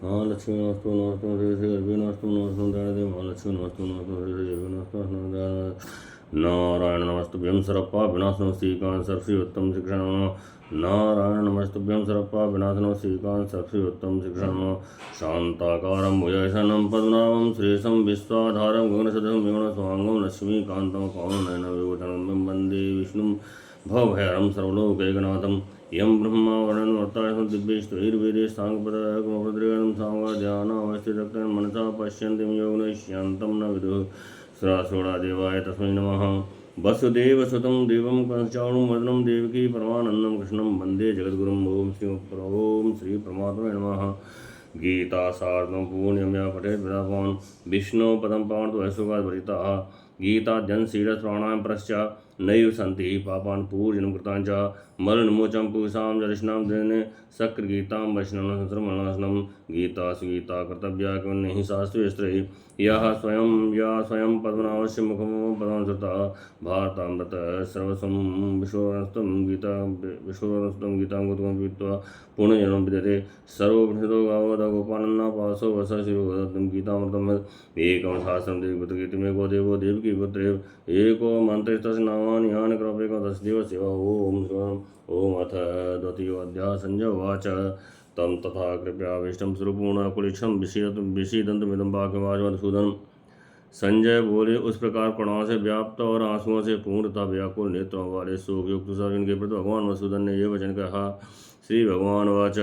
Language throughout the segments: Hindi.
महालक्ष्मी नमस्तु नमस्तु देवी नमस्तु नमस्तु देवी महालक्ष्मी नमस्तु नमस्तु देवी नमस्तु नारायण नमस्तुभ्यं सरप्पा विनाशनं श्रीकांत सरस्वती उत्तम शिक्षण नारायण नमस्तुभ्यं सरप्पा विनाशनं श्रीकांत सरस्वती उत्तम शिक्षण शांताकारं भुजगशयनं पद्मनाभं श्रीशं विश्वाधारं गगनसदृशं विगुणस्वांगं लक्ष्मीकान्तं कौमनयनं विभूषणं वन्दे विष्णुं भवभयहरं सर्वलोकैकनाथं यं ब्रह्मा वर्णनवर्ताय दिव्यैस्तैर्वेदे साङ्गपदकमपद्रेणं सामगाध्यानावस्थितक्तेन मनसा पश्यन्ति योगनश्यन्तं न विदुः सहस्रदेवाय तस्मै नमः। वसुदेवसुतं देवं कंसचाणूरमर्दनं देवकी परमानन्दं कृष्णं वन्दे जगद्गुरुं ओं श्री परमात्मने नमः। गीतासारं पूर्ण्यं या पठेत् वेदापान् विष्णुपदं पावन्तु ऐश्वर्याद्भरिताः गीताद्यन्शीलश्रवणाय परश्च नैव सन्ति पापान् पूर्जनं कृतां च मरणमोचं पुरुषां दर्शनां देने शक्रगीतां वैष्णवं संसर्मणासनं गीतासु गीता कर्तव्या किं शास्त्रे स्त्री यः स्वयं पद्मनाभस्य मुखं पद्मसुता भारतामृत सर्वस्वं विश्वस्तं गीतां गुरुं पीत्वा पूर्णजन्म विद्यते सर्वोपनिषदो गोपानन्ना पासो वसशिरोदत्तं गीतामृतम् एकं सहस्रं देवपुत्रकीर्तिमेको देवो देवकी पुत्रेव एको मन्त्रस्तस्य नामानि यानि कृपैको दशदेव सेवा ओम अथ द्वितीयोऽध्यायः संजय उवाच तम तथा कृपयाविष्टं स्वरूपूर्णकुलिक्षं विषीदन्तमिदं वाक्यं मधुसूदन। संजय बोले, उस प्रकार कणाओं से व्याप्त और आंसुओं से पूर्ण तथा व्याकुल नेत्रों वाले शोकयुक्त सर्जन के प्रति भगवान मधुसूदन ने यह वचन कहा। श्री भगवान वाच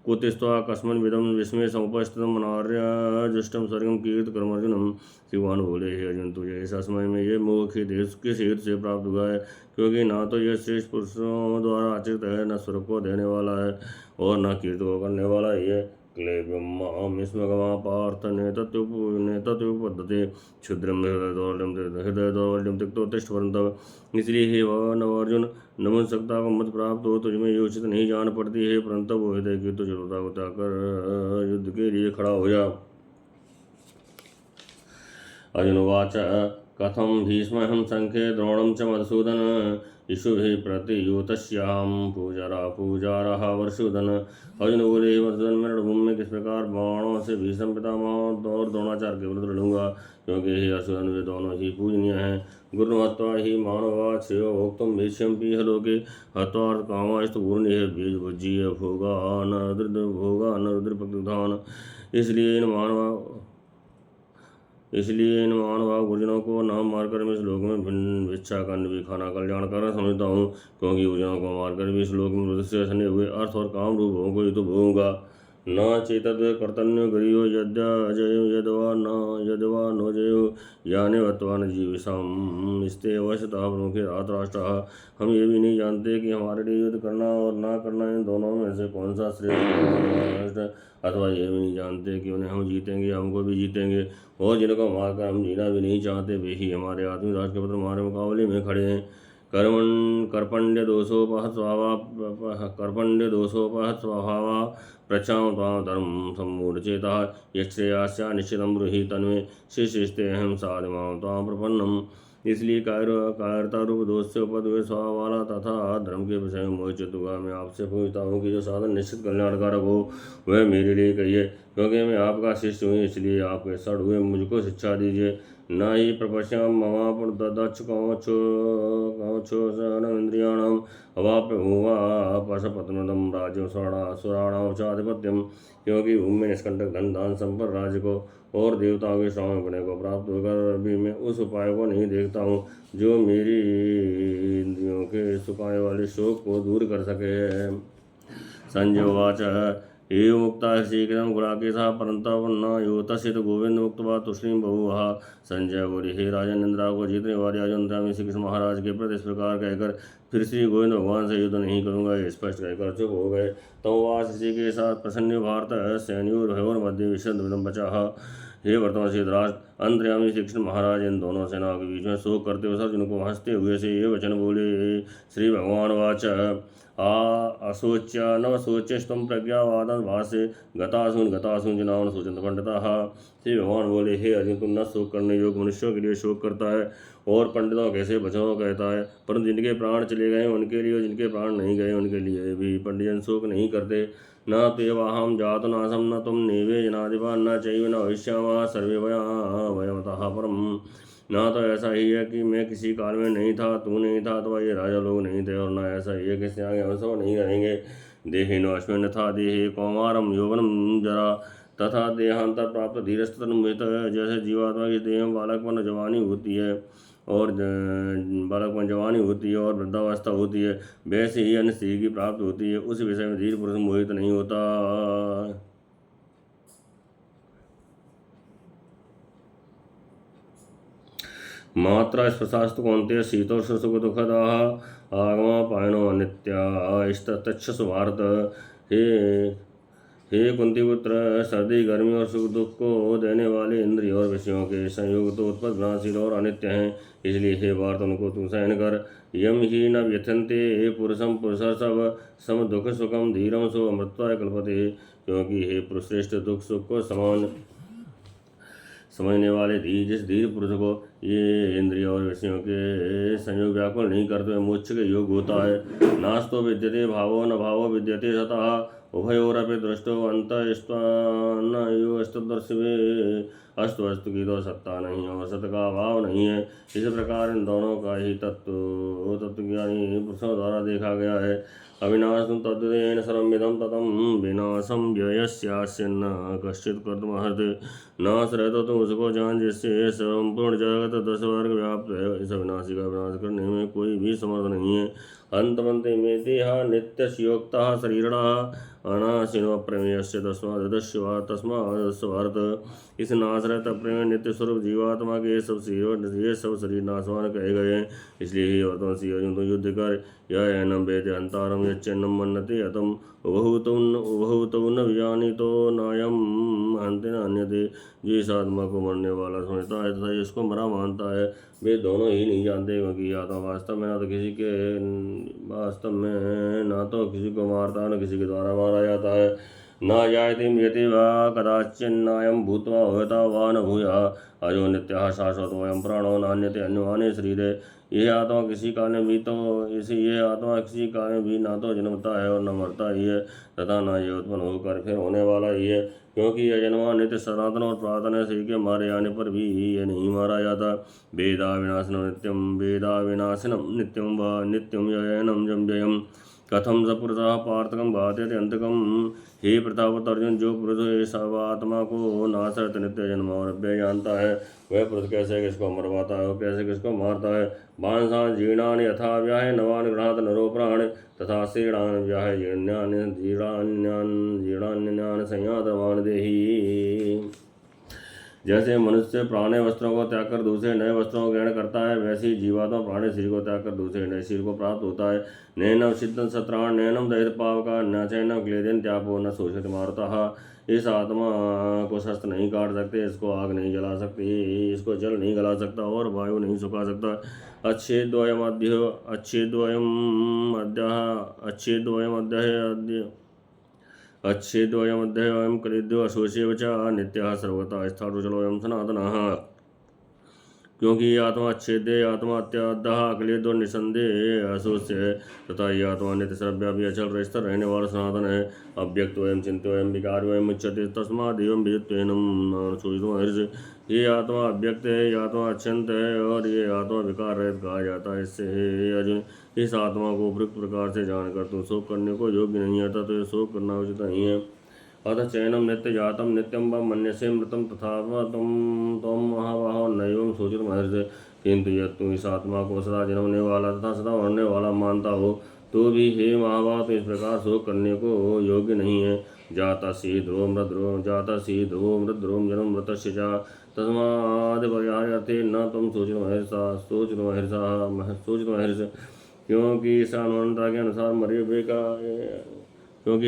कुतिस्त्वा कस्मिन्विदं विस्मय समुपस्थितं अनार्यजुष्टं स्वर्गं कीर्त कर्मर्जुनम। शिवान बोले, हे अर्जुन, तुझे इस समय में ये मोह किस हेतु से प्राप्त हुआ है? क्योंकि ना तो यह श्रेष्ठ पुरुषों द्वारा आचरित है, न स्वर्ग को देने वाला है और न कीर्त को करने वाला है। क्लेब्यमास्मगमा पार्थ नेतत्युपपद्यते क्षुद्रम हृदय त्यक्तोत्तिष्ठ परंतप। इसलिए हे नवार्जुन, नपुंसकता को मत प्राप्त हो, तुझमें ये उचित नहीं जान पड़ती है, परंतु वो हृदय की तो जरूरता को त्याग कर युद्ध के लिए खड़ा हो जा। अर्जुन उवाच कथं भीष्महं संख्ये द्रोणं च मधुसूदन इषुभिः प्रतियूतस्यां पूजारः वर्षूदन। अर्जुन बोले, मधुसूदन, मैं रणभूमि में किस प्रकार बाणों से भीष्म पितामह और द्रोणाचार्य के विरुद्ध लड़ूंगा, क्योंकि हे अर्जुन, वे दोनों ही पूजनीय हैं। गुरु हत्वा ही मानवा श्रेयो भोक्तुं भीष्यन्ति लोके हत्वार्थ कामास्तु पूर्णिः बीजभुज्यीय भोगा न रुद्रप्रतिधान। इसलिए इन महानुभाव गुरुजनों को नाम मारकर मैं इस लोक में भिक्षा का भी खाना कल्याणकर समझता हूँ, क्योंकि गुरुजनों को मारकर भी इस लोक में मृत से सने हुए अर्थ और काम रूप भोगों को ही तो भोगूंगा। न चेतद कर्तन्य गरियो यद्वा नो जयो याने वत्वा न जीविषाम स्ते अवश्यतः प्रमुखे राष्ट्राः। हम ये भी नहीं जानते कि हमारे लिए युद्ध करना और ना करना, इन दोनों में से कौन सा श्रेष्ठ है, अथवा ये भी नहीं जानते कि उन्हें हम जीतेंगे या हमको भी जीतेंगे, और जिनको मारकर हम जीना भी नहीं चाहते वे ही हमारे आत्मी राष्ट्र के पुत्र हमारे मुकाबले में खड़े हैं। कर्पण्य दोषोपहत स्वभावा प्रचाम ताम धर्म सम्मूढ़चेता यश्रेयास्या निश्चितं ब्रूहि तन्मे शिष्यस्ते अहम साधुमां तां प्रपन्नम। इसलिए कायरता रूप दोष से उपद हुए स्वभाव वाला तथा धर्म के विषय में मोहित हुआ मैं आपसे पूछता हूँ कि जो साधन निश्चित कल्याणकारक हो वह मेरे लिए कहिए, क्योंकि मैं आपका शिष्य हूँ। इसलिए आपके सड़ हुए मुझको शिक्षा दीजिए। न ही प्रपश्याम ममापुर दक्ष इंद्रियाणाम अवाप्य हुआ पशुपत्नदम राज्य सुराणाधिपत्यम। क्योंकि भूमि में निष्कंटक धन दान संपन्न राज्य को और देवताओं के स्वामी बने को प्राप्त होकर भी मैं उस उपाय को नहीं देखता हूँ जो मेरी इंद्रियों के सुखाने वाले शोक को दूर कर सके। संजय उवाच एवं मुक्ता शीघ्रं गुणाकेशः परन्तप न योतसित गोविंद मुक्तवा तुष्णीं बहुवहा। संजय बोले, हे राजन, इंद्रा को जीतने वाले अर्जुन श्री कृष्ण महाराज के प्रति इस प्रकार कहकर फिर श्री गोविंद भगवान से युद्ध नहीं करूँगा ये स्पष्ट कहकर चुप हो गए। तो वास इसी के साथ प्रसन्न भारत सैन्योर मध्य विशद बचा। हे वर्तमान श्री धृतराष्ट्र, अंतर्यामी श्री कृष्ण महाराज इन दोनों सेनाओं के बीच में शोक करते हुए अर्जुन को हंसते हुए से ये वचन बोले। श्री भगवान वाच अशोच्य नवशोच्यस्तम प्रज्ञावादन भाष्य गतासून जनावन सोचंत पंडिता। श्री भगवान बोले, हे अर्जुन, तुम न शोक करने योग्य मनुष्यों के लिए शोक करता है और पंडितों कैसे बचाओ कहता है, परंतु जिनके प्राण चले गए उनके लिए, जिनके प्राण नहीं गए उनके लिए भी पंडितजन शोक नहीं करते। न त्वेवाहं जातु नासं न त्वं नेवे जनाधिपा न चैव न भविष्यामः सर्वे वयमतः परम्। ना तो ऐसा ही है कि मैं किसी काल में नहीं था, तू नहीं था, तो ये राजा लोग नहीं थे, और ना ऐसा ही है कि आगे हम सब नहीं रहेंगे। देहिनो अश्विन था देहे कौमारम यौवनम जरा तथा देहांतर प्राप्त धीरस्तनुमित। जैसे जीवात्मा की देह में बालकपन जवानी होती है और बालकपन जवानी होती है और वृद्धावस्था होती है, वैसे ही अन्य स्त्री की प्राप्त होती है। उस विषय में धीर पुरुष मोहित नहीं होता। मात्रा स्पर्शास्तु कौन्तेय शीतोष्ण सुख दुखदाः आगमा पायनो नित्या भारत। हे कुंती पुत्र, सर्दी गर्मी और सुख दुख को देने वाले इंद्रिय और विषयों के संयोग तो उत्पन्न विनाशील और अनित्य हैं, इसलिए हे भारत उनको तू सहन कर। यम ही न व्यथन्ते पुरुषम पुरुषर सब सम दुख सुखम धीरम सो अमृताय कल्पते। क्योंकि हे पुरुष श्रेष्ठ, दुख सुख को समान समझने वाले जिस धीर पुरुष को ये इंद्रिय और विषयों के संयोग व्याकुल नहीं करते मोक्ष के योग होता है। नास्तो विद्यते भावो न भावो विद्यते सतः उभयोरपि दृष्टो अंतस्तदर्शिवे। अस्तु वस्तु की तो सत्ता नहीं और सत का अभाव नहीं है। इस प्रकार इन दोनों का ही तत्वज्ञानी पुरुषों द्वारा देखा गया है। अविनाशं तद्वेन सर्वमिदं ततं विनाशं व्ययस्यास्य न कश्चित् कर्तुमर्हति। नाश रहता तो उसको जान जिससे संपूर्ण जगत 10 वर्ग व्याप्त है। इस अविनाशी का विनाश करने में कोई भी समर्थ नहीं है। अंतमंते में देहा नित्यस्योक्तः शरीरणः अनाशिनो प्रमेयस्य तस्माद् भारत। इस नाश रहता प्रमेय नित्य स्वरूप जीवात्मा के ये सब शरीर नाशवान कहे गए हैं। इसलिए ही वर्तमान अर्जुन तो युद्ध कर। यह एनम वेद अंतारम यच्चन्नम मन्नते अतम उभहुतौ न विजानीतो नायम अंते न अन्यते। जो इस आत्मा को मरने वाला समझता है तथा इसको मरा मानता है, वे दोनों ही नहीं जानते। क्योंकि आत्मा वास्तव में ना तो किसी को मारता न किसी के द्वारा मारा जाता है। न जायते म्रियते वा कदाचिन्नायं भूत्वा होता वा न भूयात् अजो नित्यः शाश्वतोऽयं प्राणो नान्यते अन्यमाने शरीरे। यह आत्मा किसी काल में भी ना तो जन्मता है और न मरता ही है तथा न ये उत्पन्न होकर फिर होने वाला ही है। क्योंकि यह जन्मा नित्य सनातन और पुरातन है, शरीर के मारे जाने पर भी यह नहीं मारा जाता। वेदा विनाशनम नित्यम व नित्यम ययनम जम व्ययम कथम स पुरुषः पार्थकम बाध्यते अंतकम। हे प्रतापवत अर्जुन, जो पुरुष इस आत्मा को नाशरत नित्य जन्म और अव्यय जानता है, वह पुरुष कैसे किसको मरवाता है और कैसे किसको मारता है। बांसा जीर्णानि यथा व्याहे नवान गृहात नरो प्राण तथा श्रीणान व्याहे जीर्णान्यान संयातवान देही। जैसे मनुष्य पुराने वस्त्रों को त्याग कर दूसरे नए वस्त्रों को ग्रहण करता है, वैसे ही जीवात्मा पुराने शरीर को त्याग कर दूसरे नए शरीर को प्राप्त होता है। नैनम सिद्धं सत्राण नैनम दहित पावका न चैनम क्लेदन त्यापो न शोषित मारता। इस आत्मा को शस्त्र नहीं काट सकते, इसको आग नहीं जला सकती, इसको जल नहीं गला सकता और वायु नहीं सुखा सकता। अच्छेद्वयमध्ययं कलिद्यो अशोष्येव च नित्यः सर्वथा स्थाणुचलोऽयं सनातनः। क्योंकि ये आत्मा अच्छेद्य, आत्मा अत्यादः अक्लेद और निसंदेह अशोष्य है तथा ये आत्मा नित्य सर्वव्यापी अचल स्थिर रहने वाला सनातन है। अव्यक्तोऽयं चिन्त्योऽयं विकार्योऽयं उच्यते तस्मादेवं विदित्वेनं सूचितमहर्षि। ये आत्मा अव्यक्त है, ये आत्मा अचिंत है और ये आत्मा विकार रहित कहा जाता है। इससे हे अर्जुन, इस आत्मा को उपयुक्त प्रकार से जानकर तुम शोक करने को योग्य नहीं आता, तो ये शोक करना उचित नहीं है। अतः चैनम नित्य जातम नित्यम व मन्यसे मृतम तथा तुम महाबाहो नैवं सूचितम महर्षि। किंतु यदि तुम इस आत्मा को सदा जन्मने वाला तथा सदा मरने वाला मानता हो, तो भी हे महाबाहो तुम इस प्रकार शोक करने को योग्य नहीं है। जाता सी ध्रुव मृद्रुवम जन्म मृतस्य च तस्माद् न तुम सूचित महर्षि। क्योंकि इस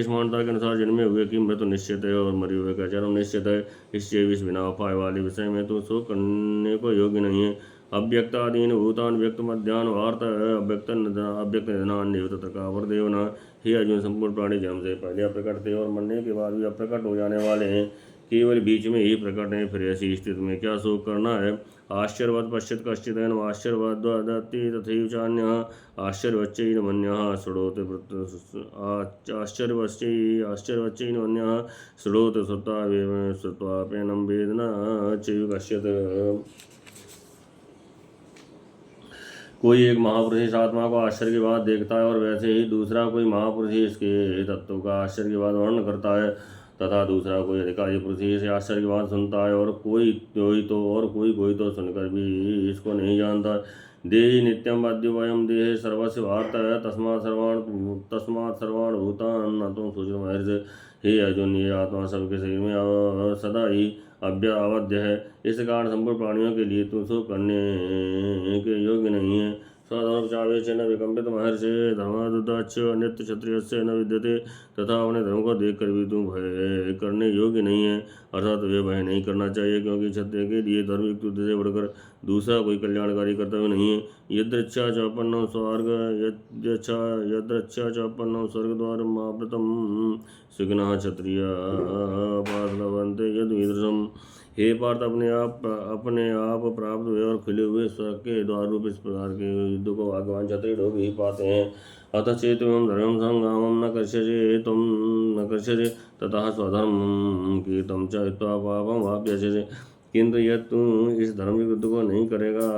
मान्यता के अनुसार जन्मे हुए की मृत्यु निश्चित है और मरे हुए का जन्म निश्चित है। इससे इस बिना उपाय वाले विषय में तो शोक करने को योग्य नहीं है। अव्यक्तादीन भूतान व्यक्त मध्यान वार्त अव्यक्त निधनान्य तत्र का वरदेवना। हे अर्जुन, संपूर्ण प्राणी जन्म से पहले अप्रकट थे और मरने के बाद भी अप्रकट हो जाने वाले हैं। केवल बीच में ही प्रकट है, फिर ऐसी स्थिति में क्या शोक करना है। आश्चर्यवत् पश्यत् कश्चिदेन आश्चर्यवद्वदति तथैव चान्यः आश्चर्यवच्चैनमन्यः शृणोति आश्चर्यवच्चैनमन्यः शृणोति श्रुत्वावेव श्रुत्वाप्येनं वेद न चैव कश्चित्। कोई एक महापुरुष इस आत्मा को आश्चर्य की बात देखता है और वैसे ही दूसरा कोई महापुरुष इसके तत्व का आश्चर्य की बात वर्णन करता है, तथा दूसरा कोई अधिकारी पुरुष इसे आश्चर्य की बात सुनता है और कोई कोई तो सुनकर भी इसको नहीं जानता। देहि नित्यम वाद्योवयम देहे सर्वस्य भारत तस्मात् सर्वाण भूतान न तुम सूचित महर्षि। हे अर्जुन, ये आत्मा सबके शरीर में सदा ही अव्यावध्य है, इस कारण संपूर्ण प्राणियों के लिए तुम शोक करने के योग्य नहीं है। स्वधर्मचावेश न विकम्पित महर्षि धर्मादुदाच नित्य क्षत्रिय से न विद्यते, तथा अपने धर्म को देख कर भी तुम भय करने योग्य नहीं है, अर्थात वे भय नहीं करना चाहिए, क्योंकि क्षत्रिय के लिए धर्मयुक्त युद्ध से बढ़कर दूसरा कोई कल्याणकारी कर्तव्य नहीं है। यदृच्छा चौपन्नम स्वर्गद्वारमावृतम सुखिनः क्षत्रिय पार्थलवन्ते यद्वीदृशम्। हे पार्थ, अपने आप प्राप्त हुए और खुले हुए स्वर्ग के द्वार रूप इस प्रकार के युद्ध को भगवान क्षत्रिय लोग ही पाते हैं। अतः चेतुम धर्म संग्रामम न कर्ष्यसे ततः स्वधर्म कीर्तम च हित्वा पापम वाप्यसे। किंतु यदि तू इस धर्म युद्ध को नहीं करेगा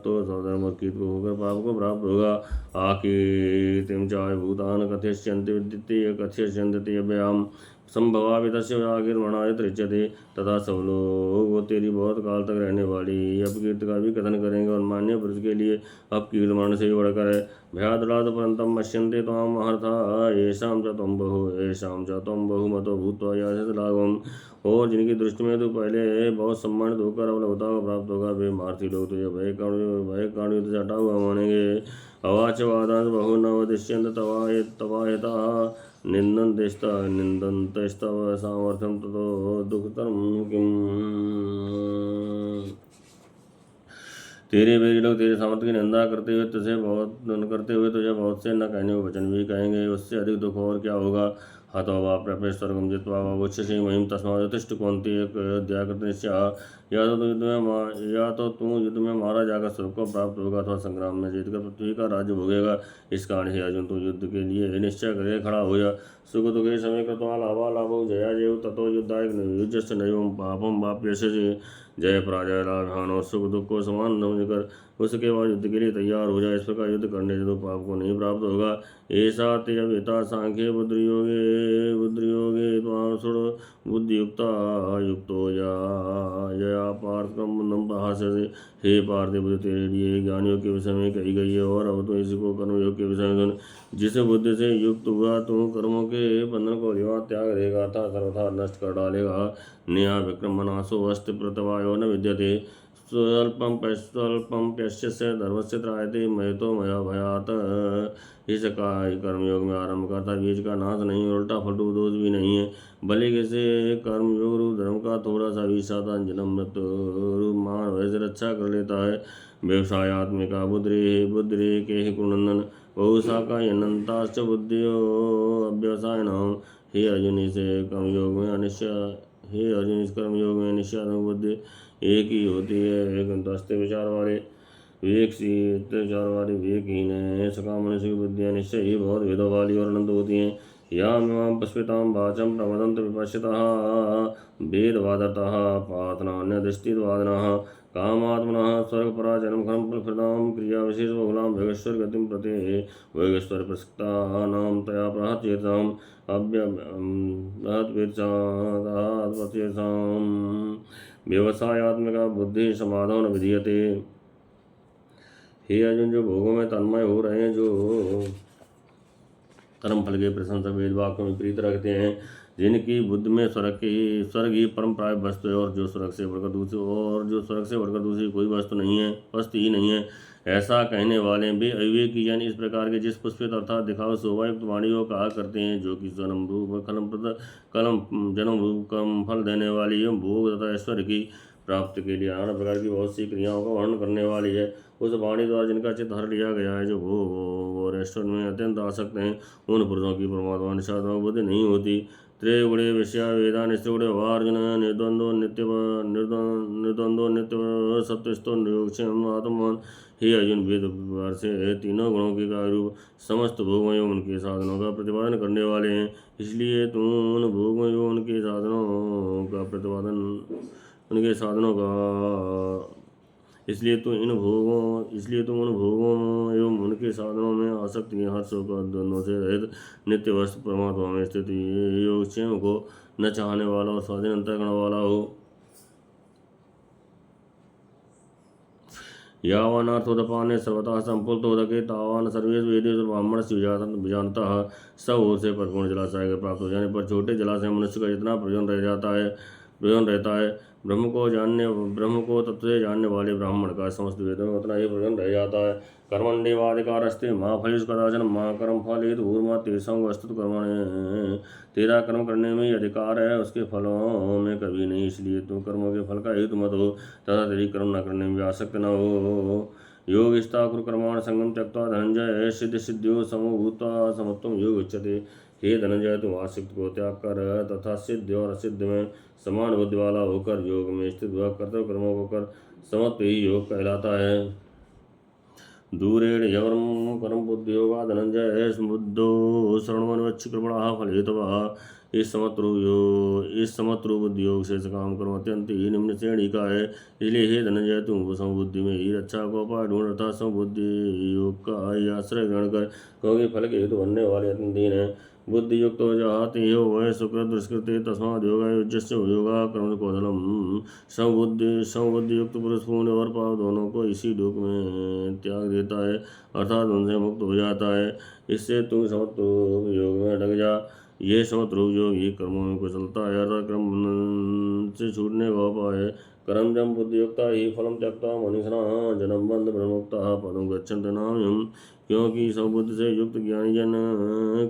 तो स्वधर्म कीर्त को होकर पाप को प्राप्त होगा। आकीर्तिम चाय भूतान कथयस्यन्ति विद्यते कथयस्यन्ति अभ्याम संभवावितस्य आकीर्मणाय तृच्यते। तथा सब लोग तेरी बहुत काल तक रहने वाली अपकीर्ति का भी कथन करेंगे और मान्य पुरुष के लिए अपकीर्तमान से भी बढ़कर है। भयादलाद परंतम पश्यन्ते त्वाम महर्षा येषां च त्वं बहुमतो भूत्वा यास्यसि लाघवम्। और जिनकी दृष्टि में तो पहले बहुत सम्मानित होकर अवलभता को प्राप्त होगा, वे महारथी लोग तुझे भय कारण युद्ध से हटा हुआ मानेंगे। अवाच वादांश बहु न वदिष्यन्त तवायता निंदन्तस्तव सामर्थ्यम ततो दुःखतरं किम्। तेरे बैरी लोग तेरे सामर्थ्य की निंदा करते हुए तुझे बहुत से न कहने को वचन भी कहेंगे, उससे अधिक दुख और क्या होगा। हतो वा प्रवेश स्वर्गम जित्वा वा उच्चसे महिम तस्मात् उत्तिष्ठ कौन्ते एक अध्याय करते निश्चय। या तो तू युद्ध में मारा जाकर स्वर्ग को प्राप्त होगा अथवा संग्राम में जीतकर पृथ्वी का राज्य भोगेगा। इस कारण हे अर्जुन, तू युद्ध के लिए निश्चय करके खड़ा हो जा। सुख दुखे समय कृत्वा लाभालाभौ जया जय ततो युद्धाय युज्यस्य नैवं पापं वाप्यसे। जय पराजय लाभान और सुख दुख को समान समझकर उसके बाद युद्ध के लिए तैयार हो जाए। इस प्रकार युद्ध करने से तो पाप को नहीं प्राप्त होगा। ऐसा तेयता सांख्ये बुद्धियोगे त्वां सुड़ बुद्धियुक्ता युक्तो या पार्थम प्रहास्यसे। हे पार्थ, बुद्धि तेरे लिए ज्ञानियों के विषय में कही गई है और अब तो इसी को कर्मयोग के विषय में सुन। जिस बुद्धि से युक्त हुआ तू कर्मों के बंधन को त्याग रहेगा था सर्वथा नष्ट कर डालेगा। न्याय विक्रम मनासो अस्ति प्रतवायो न विद्यते स्वल्पम प्यस्य धर्मस्य त्रायते मयतो मया भयात। इस कर्मयोग में आरंभ का था बीज का नाश नहीं, उल्टा फटू दोष भी नहीं है। भले कैसे कर्मयोग रूप धर्म का थोड़ा सा भी साधन जन्म मृत्यु रूप मान वैसे रक्षा कर लेता है। व्यवसायत्मिका बुद्धिरे के ही कुनंदन बहुशाखा अनंताश्च बुद्धियो अव्यवसायिनां। हे अर्जुन, इस कर्मयोग में निश्चयात्मक बुद्धि एक ही होती है। एक दस्ते विचार वाले विवेकहीन है। सका मनुष्य की बुद्धियाँ निश्चय ही बहुत भेदों वाली और अनंत होती हैं। यां पुष्पितां वाचं प्रवदन्त विपश्यतः वेदवादतः प्रार्थनान्यदृष्टिवादिनः कामात्मनः स्वर्गपराजनं फलप्रदां क्रियाविशेषबहुलां योगेश्वर गतिं प्रति योगेश्वर प्रसक्तानां तया प्रहत्येषां व्यवसायत्मिका बुद्धि समाधो न विधीयते। हे अर्जुन, जो भोगों में तन्मय हो रहे हैं, जो कर्म फल के प्रशंसक वेद वाक्यों में प्रीत रखते हैं, जिनकी बुद्धि में स्वर्ग ही परम प्राय वस्तु है और जो स्वर्ग से बढ़कर दूसरी कोई वस्तु ही नहीं है, ऐसा कहने वाले वे अविवेकी जन इस प्रकार के जिस पुष्पित अर्थात दिखाओ शोभायुक्त वाणी को कहा करते हैं, जो कि जन्म रूप कलम फल देने वाली एवं भोग तथा ऐश्वर्य की प्राप्ति के लिए नाना प्रकार की बहुत सी क्रियाओं का वर्णन करने वाली है। उस वाणी द्वारा जिनका चित्त हर लिया गया है, जो भोग और ऐश्वर्य में अत्यंत आसक्त हैं, उन पुरुषों की परमात्मा निष्ठात्मक बुद्धि नहीं होती। त्रयगुणे विषया वेदा निस्त्रिगुणे वार्जुन निर्द्वंदो नित्य सत्यस्थो निर्योक्षम आत्मवान। हे अर्जुन, वेद से तीनों गुणों के रूप समस्त भोगों एवं उनके साधनों का प्रतिपादन करने वाले हैं। इसलिए तुम उन भोगों एवं उनके साधनों का प्रतिपादन उनके साधनों का इसलिए तुम उन भोगों एवं उनके साधनों में आसक्ति हर्ष द्वंद्वों से रहित नित्य वस्तु परमात्मा में स्थित योगक्षेम को न चाहने वाला और स्वाधीन अंतःकरण वाला हो। यावानार्थोदपाने सर्वतः संपुलतोदके तावान सर्वेषु वेदेषु ब्राह्मणस्य विजानतः। सब ओर से परिपूर्ण जलाशय के प्राप्त हो जाने पर छोटे जलाशय मनुष्य का जितना प्रयोजन रहता है ब्रह्म को तत्व से जानने वाले ब्राह्मण का समस्त वेदों में उतना ही प्रयोजन रह जाता है। कर्मण्येवाधिकारस्ते मा फलेषु कदाचन मा कर्म फलेषु भूर्मा तेषां वस्तुतः कर्मणे। तेरा कर्म करने में ही अधिकार है, उसके फलों में कभी नहीं। इसलिए तुम कर्मों के फल का हेतु मत हो तथा तेरी कर्म न करने में आसक्त न हो। योगिस्ता कुरु कर्माण संगम त्यक्त्वा धनंजय सिद्धियों समभूत्वा समत्वं योग उच्यते। हे धनंजय, तुम आसक्त को त्याग कर तथा सिद्ध और असिद्ध में समान बुद्धि वाला होकर योग में स्थित हुआ कर्तव्य कर्मों को कर समत्व ही योग कहलाता है। दूरेण यवरम परम बुद्धि योगा धनंजय बुद्धो शरणवच्छ कृपणा फल हेतव। इस समत्व बुद्धि योग से काम कर्म अत्यंत ही निम्न श्रेणी का है। इसलिए हे धनंजय, तुम समबुद्धि में ही रक्षा को उपाय ढूंढ अर्थात समबुद्धि योग का ही आश्रय ग्रहण कर, क्योंकि फल के हेतु बनने वाले अत्यंत दीन है। बुद्धि युक्त हो जाते हो वह सुकृत दुष्कृते तस्माद योगा युज्यस्य योगा कर्म कौशलम। समबुद्धि युक्त पुरुष पुण्य और पाप दोनों को इसी लोक में त्याग देता है अर्थात उनसे मुक्त हो जाता है। इससे तुम समत्व योग में लग जा। ये समत्व योग ही कर्मों में कुशलता है अर्थात कर्म से छूटने का उपाय है। कर्म जम बुद्धियुक्ता ही फलम त्यक्ता मनीषा जन्म बंध ब्रह्मोक्ता पदम गच्छन्ति नाम। क्योंकि समबुद्धि से युक्त ज्ञानी जन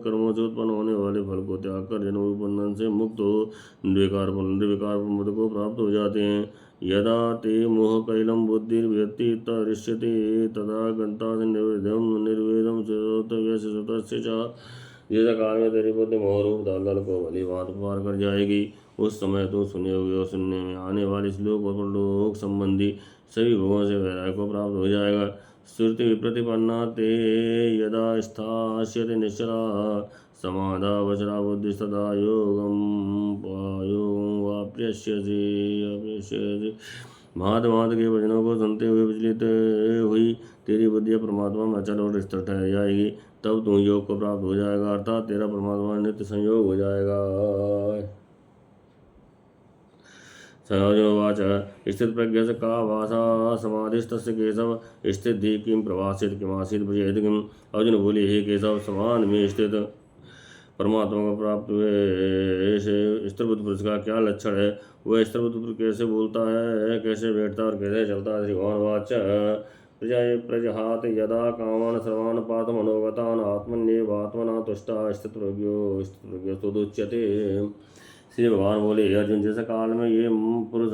कर्मों से उत्पन्न होने वाले फल को त्याग कर जन्म बंधन से मुक्त हो निर्विकार पद को प्राप्त हो जाते हैं। यदा ते मोह कैलम बुद्धिर्व्यक्ति तरिष्यति तदा गंता से निर्वेदम जिस काल में तेरी बुद्धि मोहरूप दलदल को भली भांत पार कर जाएगी, उस समय तुम सुने हुए और सुनने में आने वाले श्लोक और परलोक संबंधी सभी भोगों से वैराग्य को प्राप्त हो जाएगा। श्रुति विप्रतिपन्ना ते यदा स्थास्यति निश्चला समाधा वचरा बुद्धि सदा योगम वाप्यस्यसि। भांत भांत के वचनों को सुनते हुए विचलित हुई तेरी बुद्धि परमात्मा में अचल और स्थिर ठहर जाएगी। तब तुम योग को प्राप्त हो जाएगा अर्थात तेरा परमात्मा नित्य संयोग हो जाएगा। सयोजनोवाच स्थित प्रज्ञ का वासा समाधिस्तस्य केशव स्थिति किम प्रभासित किमासीत ब्रजेत किम। अर्जुन बोले, हे केशव, समान में स्थित परमात्मा को प्राप्त हुए ऐसे स्थिरबुद्ध पुरुष का क्या लक्षण है? वह स्थिरबुद्ध पुरुष कैसे बोलता है, कैसे बैठता और कैसे चलता है? श्री भगवान वाच प्रजहात यदा कामान सर्वान् पार्थ मनोगतान् आत्मन्येवात्मना तुष्टा स्थितप्रज्ञो तदुच्यते। श्री भगवान बोले, अर्जुन, जैसे काल में ये पुरुष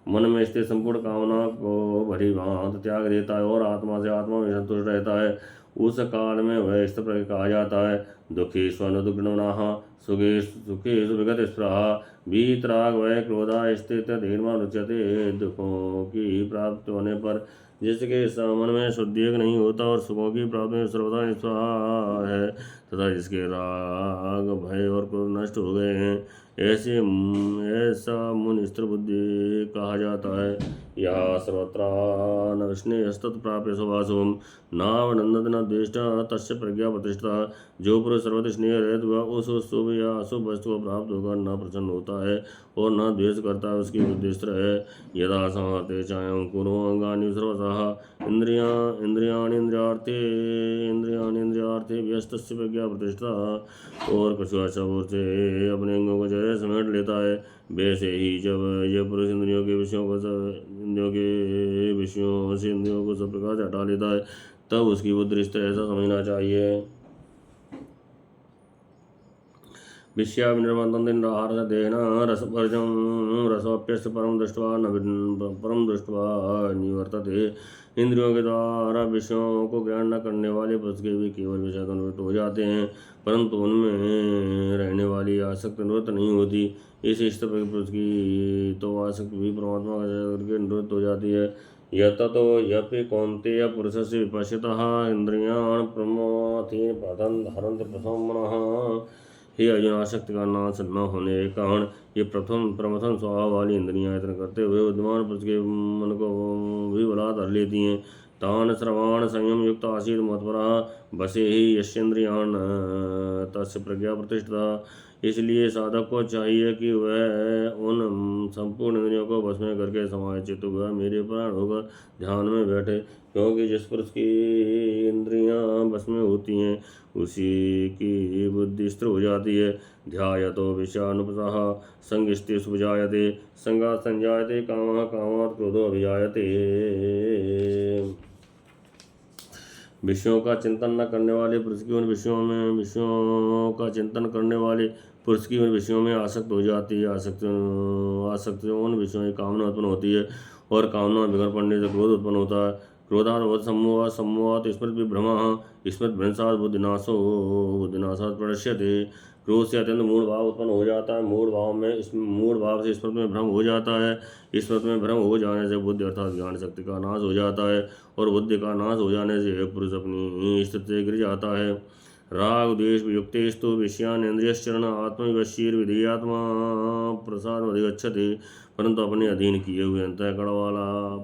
मन में स्थित संपूर्ण कामना को भली भांत त्याग देता है और आत्मा से आत्मा में संतुष्ट रहता है, उस काल में वह स्थिर कहा जाता है। दुखी स्वनुदुग्नः सुखेषु विगत स्पृहा वीतराग वह क्रोधा स्थित धीर्मान उच्यते। दुखों की प्राप्ति होने पर जिसके मन में शुद्धि नहीं होता और सुखों की प्राप्ति में सर्वदा निस्पृहा है तथा जिसके राग भय और क्रोध नष्ट हो गए हैं, ऐसा मुनि स्थिर बुद्धि कहा जाता है। यह सर्वत्र न स्नेहस्तत् प्राप्य सुभाषुम नावनंदत न द्वेष्टा तस्य प्रज्ञा प्रतिष्ठा। जो पुरुष सर्वत्र स्नेह रहित हुआ उस शुभ या अशुभ वस्तु को प्राप्त होकर न प्रसन्न होता है और न द्वेष करता है, उसकी बुद्धि स्थिर है। यदा संहते चायं कुरु अंगानि सर्वशः इंद्रियाणि व्यस्तस्य प्रज्ञा प्रतिष्ठा। और कछुआ चबूर से अपने अंगों को जैसे समेट लेता है, वैसे ही जब यह पुरुष इंद्रियों के विषयों से इंद्रियों को सब प्रकार से हटा लेता है, तब उसकी बुद्धि स्थिर ऐसा समझना चाहिए। विश्याविनिर्वन्तन्दिन्द्रहारस देन रसवर्जं रसोप्यस्य परम दृष्ट्वा निवर्तते। इंद्रियों के द्वारा विषयों को ग्रहण न करने वाले पुरुष के भी केवल विषय निवृत्त हो जाते हैं, परंतु उनमें रहने वाली आसक्ति निवृत्त नहीं होती। इस स्तर पर पुरुष की तो आसक्ति भी परमात्मा के निवृत्त हो जाती है। यततो यपि कौन्तेय पुरुषस्य विपश्यतः इंद्रियान् प्रमाथीन पतन हरन्ति प्रथम मनः। हे अर्जुन, आसक्ति का नाश न होने के कारण ये प्रथम स्वभाव वाली इंद्रियां यत्न करते हुए बुद्धिमान पुरुष के मन को भी बलात् हर लेती हैं। तान श्रवाण संयम युक्त आसीत् मत्परः बसे ही यस्येन्द्रियान् तस्य प्रज्ञा प्रतिष्ठिता। इसलिए साधक को चाहिए कि वह उन संपूर्ण इंद्रियों को बस में करके समाचित हुआ मेरे प्राण होकर ध्यान में बैठे, क्योंकि जिस पुरुष की इंद्रियां बस में होती हैं उसी की बुद्धि स्थिर हो जाती है। ध्यायतो विषयानुपसः संगिष्टिषु जायते संगात् संजायते कामः कामात् क्रोधो अभिजायते। विषयों का चिंतन न करने वाले पुरुष की उन विषयों का चिंतन करने वाले पुरुष की उन विषयों में आसक्त हो जाती है। आसक्ति उन विषयों की कामना उत्पन्न होती है और कामना में बिगड़ पड़ने से क्रोध उत्पन्न होता है। क्रोधात् वध सम्मोहात् स्मृति विभ्रमः स्मृति भ्रंशात् बुद्धिनाशात् प्रणश्यते। क्रोध से अत्यंत मूढ़ भाव उत्पन्न हो जाता है। मूढ़ भाव से स्मृति में भ्रम हो जाता है। स्मृति में भ्रम हो जाने से बुद्धि अर्थात ज्ञान शक्ति का नाश हो जाता है और बुद्धि का नाश हो जाने से पुरुष अपनी स्थिति से गिर जाता है। राग द्वेष युक्तेस्तु विषयान इंद्रियश्चरण आत्मविवशीर्विधेयात्मा प्रसाद अधिगच्छति। परंतु अपने अधीन किए हुए अंतःकरण वाला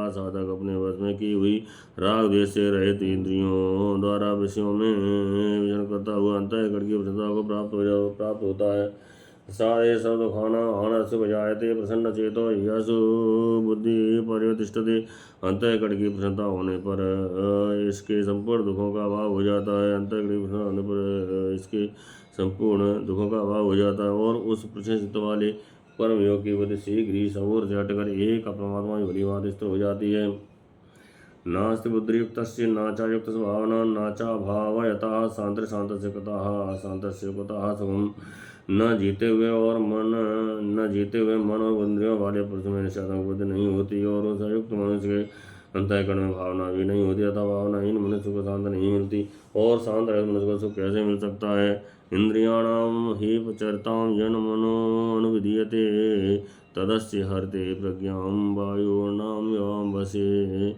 साधक अपने वश में की हुई राग द्वेष से रहित इंद्रियों द्वारा विषयों में विचरण करता हुआ अंतःकरण की प्रसन्नता को प्राप्त होता है। सारे सर्वदुखाना आनस्य बजायते प्रसन्न चेतो यशु बुद्धि परिवर्तिष्ठते। अंतःकरण की प्रसन्नता होने पर इसके संपूर्ण दुखों का अभाव हो जाता है। अंतःकरण की प्रसन्नता होने पर इसके संपूर्ण दुखों का अभाव हो जाता है और उस प्रशंसित वाले परम योग की बुद्धि शीघ्र ही सबूर से हटकर एक परमात्मा की भली भांति स्थिर हो जाती है। नास्ति बुद्धियुक्तस्य नाचा युक्त स्वभावना नाचा भावयतः शांतस्य कुतः सुखम। न जीते हुए मन और इंद्रियों वाले पुरुष में निषादक बुद्धि नहीं होती और उस अयुक्त मनुष्य के अंतःकरण में भावना भी नहीं होती अतः भावनाहीन मनुष्य को शांत नहीं मिलती और शांत रहित मनुष्य को सुख कैसे मिल सकता है। इंद्रियाणाम हि प्रचरतां यन मनो अनुविधीयते तदस्य हरते प्रज्ञां वायुर्नाम यां वसे।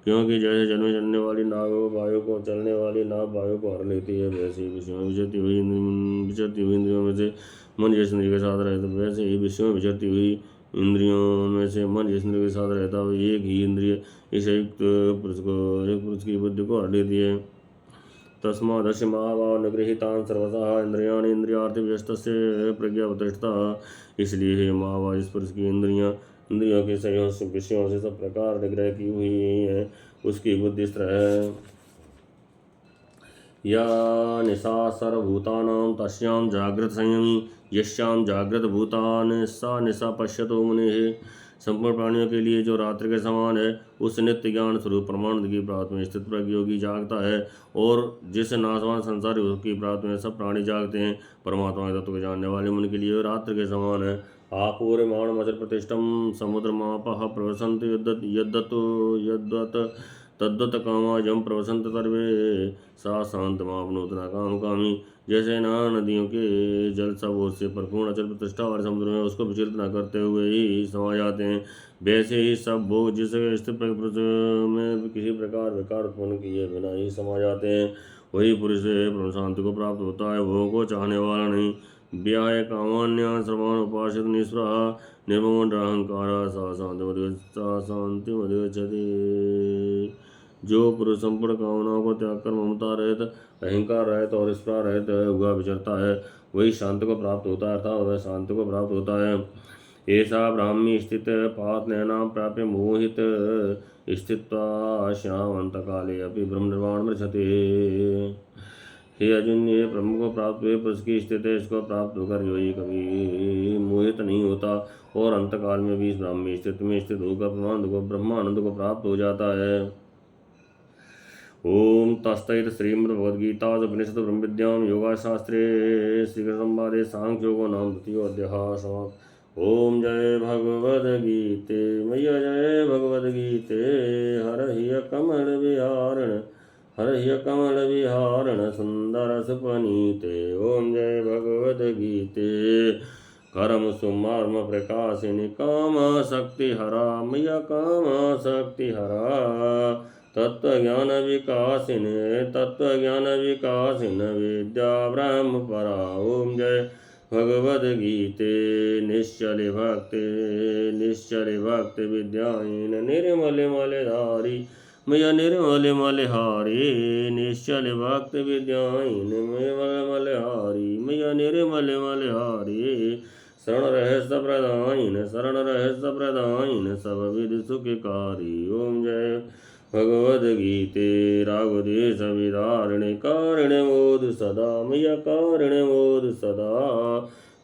क्योंकि जैसे जल में चलने वाली नाव वायु को चलने वाली नाव वायु को हर लेती है, वैसे ही विषयों में विचरती हुई इंद्रियों में से मन जिस इंद्रिय के साथ रहता है वैसे ही विषयों में विचरती हुई इंद्रियों में से मन जिस इंद्रिय के साथ रहता है एक ही इंद्रिय इस युक्त पुरुष की बुद्धि को हर लेती है। तस्मादस्य महाभाव निगृहीतान् सर्वशः इंद्रियाणि इंद्रियार्थि व्यस्तस्य प्रज्ञा प्रतिष्ठिता। इसलिए हे महाभाव, इस पुरुष की इंद्रियों के विषयों से सब प्रकार निग्रह की हुई है, उसकी बुद्धि स्थिर है। या निशा सर्वभूतानां तस्यां जागृत संयमी यस्यां जागृत भूतानि सा निशा पश्यतो मुनिः। संपूर्ण प्राणियों के लिए जो रात्रि के समान है उस नित्य ज्ञान स्वरूप परमानंद की प्राप्त में स्थित प्रज्ञ योगी जागता है और जिस नाशवान संसार की प्राप्त में सब प्राणी जागते हैं। परमात्मा के तत्व को जानने वाले मन के लिए रात्रि के समान है। आपूर्यमाण अचल प्रतिष्ठम समुद्रमापः प्रवसन्ति यद्वत् तद्वत् कामा जम प्रवसंत सर्वे सा शांत मापनोत न काम कामी। जैसे नाना नदियों के जल सब ओर से परिपूर्ण अचल प्रतिष्ठा वाले समुद्र में उसको विचलित न करते हुए ही समा जाते हैं, वैसे ही सब भोग जिस स्थित पुरुष में किसी प्रकार विकार उत्पन्न किए बिना ही समा जाते हैं, वही पुरुष ब्रह्म शांति को प्राप्त होता है, भोग को चाहने वाला नहीं। व्याय कामान्या श्रवण उपासित निस्पृह निर्मम अहंकार सा शांति अधिगच्छति। जो पुरुष संपूर्ण कामनाओं को त्याग कर ममता रहित अहंकार रहित और स्पृहा रहित हुआ विचरता है वही शांति को प्राप्त होता है, अर्थात वह शांति को प्राप्त होता है। ऐसा ब्राह्मी स्थित पात नैना प्राप्य मोहित स्थित्वा श्यामंत काले अपि ब्रह्म निर्वाण मृच्छते। हे अर्जुन, ये ब्रह्म को प्राप्त हुए पुरुष की स्थिति है, इसको प्राप्त होकर योगी कभी मोहित नहीं होता और अंतकाल में भी इस ब्राह्मी स्थिति में स्थित होकर ब्रह्मानंद को प्राप्त हो जाता है। ओम तत्सदित श्रीमद्भगवद्गीतासुपनिषत् ब्रह्मविद्यां योगशास्त्रे श्रीकृष्णसंवादे सांख्ययोगो नाम द्वितीयोऽध्यायः समाप्तः। ओम जय भगवद्गीते मैया जय भगवद्गीते हरहि कमल विहारण हरहि कमल विहारण सुंदर सुपनीते। ओम जय भगवद्गीते कर्म सुमर्म प्रकाशिनी काम शक्ति हरा मैया काम शक्ति हरा तत्वज्ञान विकासिन विद्या ब्रह्म परा। ओम जय भगवद्गीते निश्चल भक्ति विद्यायन निर्मल मलधारी मैया निर्मल मलहारी निश्चल भक्ति विद्यायन निर्मल मलहारी मैया निर्मल मलहारी शरण रहस्य प्रदायन सब विधि सुखकारी। ओम जय भगवद्गीते रागद्वेष विदारिणे कारिणे मोद सदा मैया कारिणे मोद सदा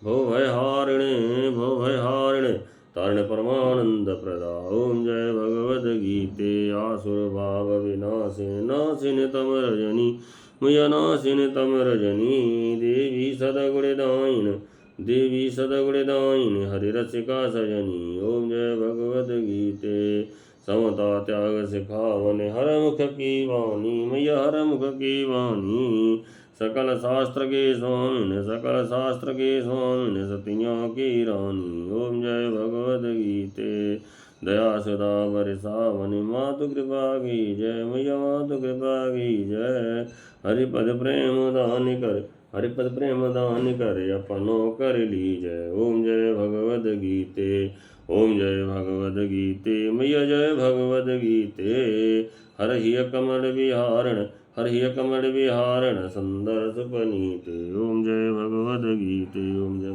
भवभयहारिणे तारिणे परमानंद प्रदा। ओम जय भगवद्गीते आसुर भाव विनाशिने नाशिने तम रजनी मैया नाशिने तम रजनी देवी सदगुणदायिन हरिरसिका सजनी। ओम जय भगवद्गीते समता त्याग सिखावने हर मुख की वाणी मैया हर मुख की वाणी सकल शास्त्र के स्वामिन सतियों की रानी। ओम जय भगवद्गीते दया सुधा बरसावनी मातु कृपा की जय मैया मातु कृपा की जय हरिपद प्रेम दान कर अपनों कर लीजय। ओम जय भगवद्गीते ओम जय भगवद्गीते मैया जय भगवद्गीते हरहि कमल विहारण सुंदर सुपनीते। ओम जय भगवद्गीते ओम जय